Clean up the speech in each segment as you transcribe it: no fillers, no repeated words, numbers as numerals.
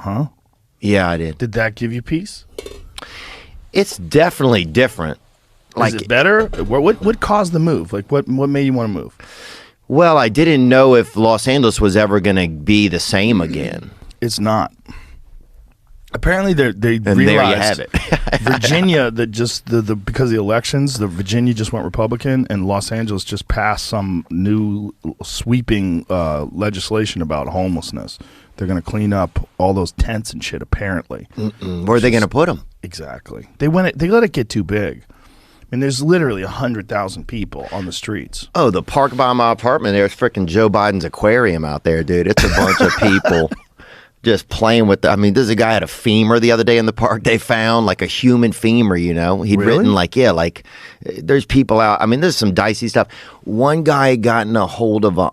huh? Yeah, I did. Did that give you peace? It's definitely different. Is it better? What caused the move? Like, what made you want to move? Well, I didn't know if Los Angeles was ever going to be the same again. It's not. Apparently, they And realized there you have it. Virginia, that just because of the elections, Virginia just went Republican, and Los Angeles just passed some new sweeping legislation about homelessness. They're going to clean up all those tents and shit. Apparently, where are they going to put them? Exactly. They let it get too big. I mean, there's literally 100,000 people on the streets. Oh, the park by my apartment, there's freaking Joe Biden's aquarium out there, dude. It's a bunch of people just playing with I mean, there's a guy had a femur the other day in the park. They found like a human femur, you know. He'd written there's people out. I mean, there's some dicey stuff. One guy gotten a hold of a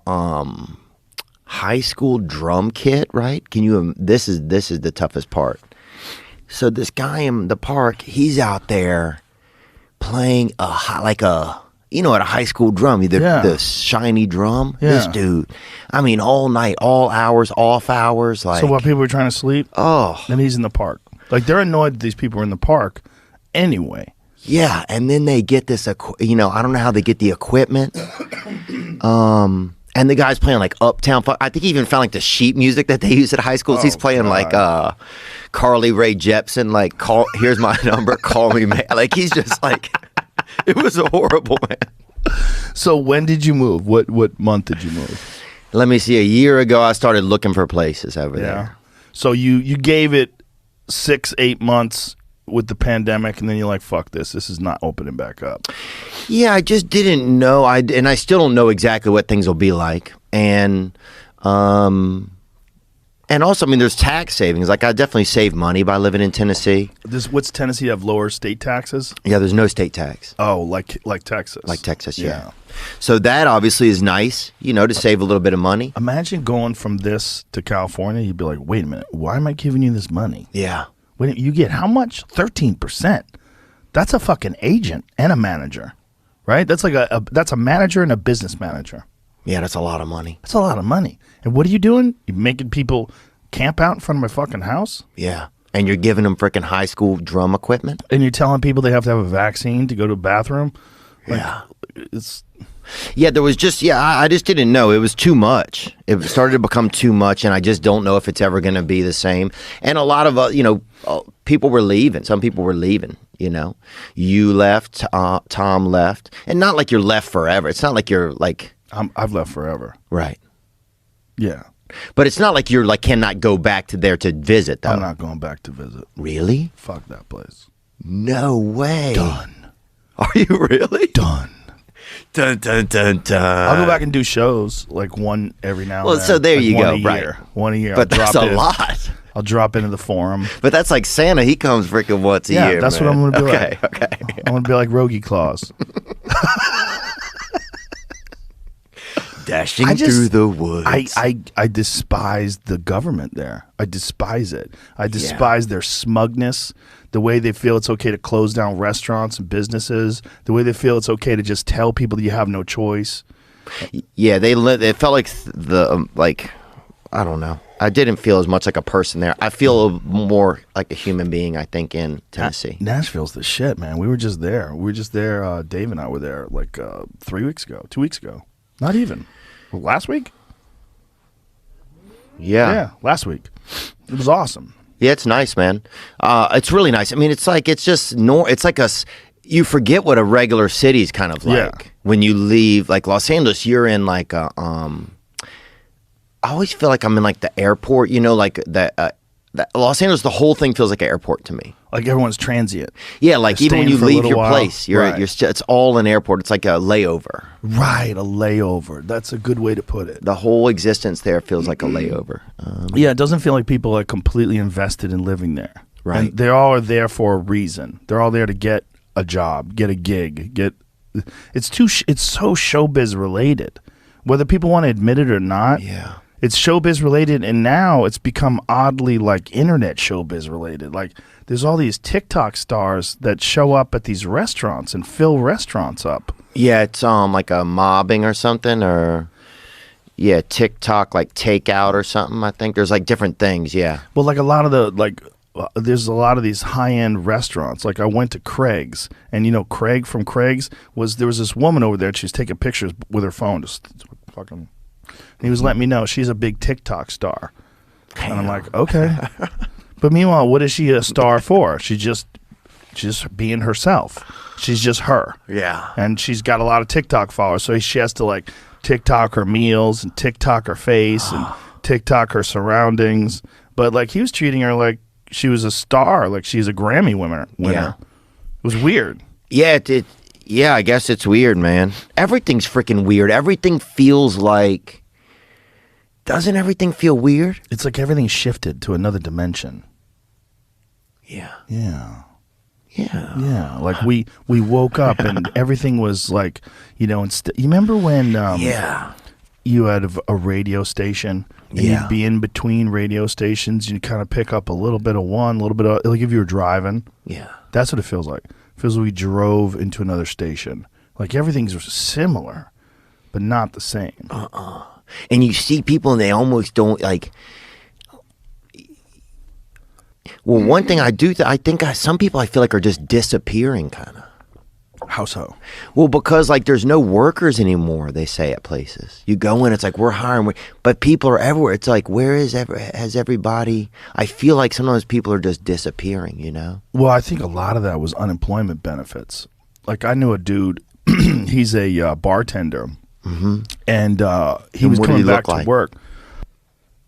high school drum kit, right? Can you? This is the toughest part. So this guy in the park, he's out there playing at a high school drum, the shiny drum. Yeah. This dude, I mean, all night, all hours, off hours. Like, so while people were trying to sleep, then he's in the park. Like, they're annoyed that these people are in the park anyway. Yeah, and then they get this, I don't know how they get the equipment. And the guy's playing like Uptown Funk. I think he even found like the sheet music that they use at high schools. He's playing like Carly Rae Jepsen, like here's my number, call me man. Like, he's just like, it was horrible, man. So when did you move? What month did you move? Let me see. A year ago, I started looking for places over there. So you gave it 6-8 months with the pandemic, and then you're like, fuck this is not opening back up. Yeah, I just didn't know. And I still don't know exactly what things will be like. And also, I mean, there's tax savings. Like, I definitely save money by living in Tennessee. What's Tennessee have lower state taxes? Yeah, there's no state tax. Oh, like Texas. Like Texas, yeah. So that obviously is nice, to save a little bit of money. Imagine going from this to California. You'd be like, wait a minute, why am I giving you this money? Yeah. Wait, you get how much? 13%. That's a fucking agent and a manager, right? That's like that's a manager and a business manager. Yeah, that's a lot of money. That's a lot of money. And what are you doing? You're making people camp out in front of my fucking house? Yeah. And you're giving them freaking high school drum equipment? And you're telling people they have to have a vaccine to go to a bathroom? Yeah. Yeah, there was just, I just didn't know. It was too much. It started to become too much, and I just don't know if it's ever going to be the same. And a lot of, people were leaving. Some people were leaving, You left, Tom left. And not like you're left forever. It's not like you're like... I've left forever. Right. Yeah. But it's not like you're like cannot go back to there to visit, though. I'm not going back to visit. Really? Fuck that place. No way. Done. Are you really? Done. Dun, dun, dun, dun. I'll go back and do shows, like one every now and then. Well, so there you go, right. One a year. But that's a lot. I'll drop into the Forum. But that's like Santa. He comes freaking once a year. Yeah, that's what I'm going to be like. Okay. I'm going to be like Rogie Claus. Dashing through the woods. I despise the government there. I despise it. I despise their smugness, the way they feel it's okay to close down restaurants and businesses, the way they feel it's okay to just tell people that you have no choice. Yeah, it felt like I don't know. I didn't feel as much like a person there. I feel more like a human being, I think, in Tennessee. Nashville's the shit, man. We were just there. Dave and I were there like 2 weeks ago. Not even. Last week? Yeah, last week. It was awesome. Yeah, it's nice, man. It's really nice. I mean, it's like you forget what a regular city is kind of like when you leave. Like Los Angeles, you're in like I always feel like I'm in like the airport. Like that. Los Angeles, the whole thing feels like an airport to me. Like everyone's transient. Yeah, like They're even when you leave your place, right. it's all an airport. It's like a layover. Right, a layover. That's a good way to put it. The whole existence there feels like a layover. Yeah, it doesn't feel like people are completely invested in living there. Right. And they all are there for a reason. They're all there to get a job, get a gig, it's so showbiz related. Whether people want to admit it or not. Yeah. It's showbiz related, and now it's become oddly like internet showbiz related. Like there's all these TikTok stars that show up at these restaurants and fill restaurants up. Yeah, it's like a mobbing or something, or Yeah, TikTok like takeout or something. I think there's like different things. Yeah. Well, like a lot of the there's a lot of these high-end restaurants. Like I went to Craig's, and you know Craig from Craig's there was this woman over there. She was taking pictures with her phone, just fucking. And he was letting me know she's a big TikTok star, and I'm like, okay. But meanwhile, what is she a star for? She's just being herself. She's just her. Yeah. And she's got a lot of TikTok followers, so she has to like TikTok her meals and TikTok her face and TikTok her surroundings. But like he was treating her like she was a star, like she's a Grammy winner. Yeah. It was weird. Yeah, yeah, I guess it's weird, man. Everything's freaking weird. Everything feels like... Doesn't everything feel weird? It's like everything shifted to another dimension. Yeah. Yeah. Yeah. Yeah. Like we woke up and everything was like, you know, you remember when Yeah. you had a radio station and Yeah. you'd be in between radio stations, you kind of pick up a little bit of one, a little bit of, like if you were driving. Yeah. That's what it feels like. It feels like we drove into another station. Like everything's similar, but not the same. And you see people and they almost don't like... Well, one thing I do, I think some people I feel like are just disappearing, kind of. How so? Well, because like there's no workers anymore. They say at places you go in, it's like we're hiring, but people are everywhere. It's like has everybody? I feel like sometimes people are just disappearing. You know? Well, I think a lot of that was unemployment benefits. Like I knew a dude. He's a bartender, and he was what did coming he back look like? to work.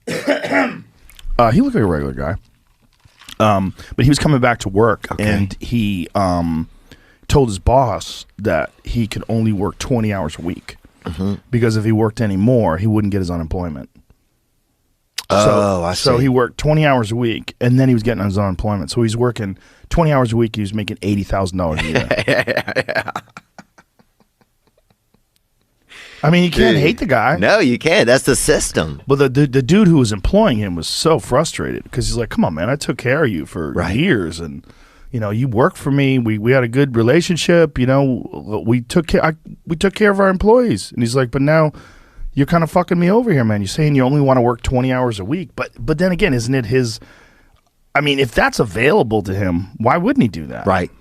He looked like a regular guy. But he was coming back to work, and he told his boss that he could only work 20 hours a week because if he worked any more, he wouldn't get his unemployment. I see. So he worked 20 hours a week, and then he was getting his unemployment. So he's working 20 hours a week. He was making $80,000 a year. Yeah. I mean, you can't hate the guy. No, you can't. That's the system. But the dude who was employing him was so frustrated because he's like, "Come on, man! I took care of you for years, and you know, you worked for me. We had a good relationship. You know, we took care of our employees." And he's like, "But now you're kind of fucking me over here, man. You're saying you only want to work 20 hours a week, but then again, isn't it his? I mean, if that's available to him, why wouldn't he do that? Right.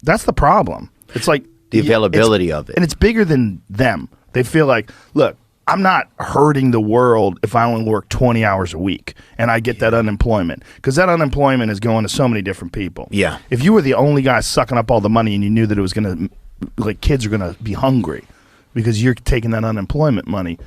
That's the problem. It's like The availability of it, and it's bigger than them. They feel like, look, I'm not hurting the world if I only work 20 hours a week and I get that unemployment, because that unemployment is going to so many different people. Yeah. If you were the only guy sucking up all the money and you knew that it was going to, like, kids are going to be hungry because you're taking that unemployment money,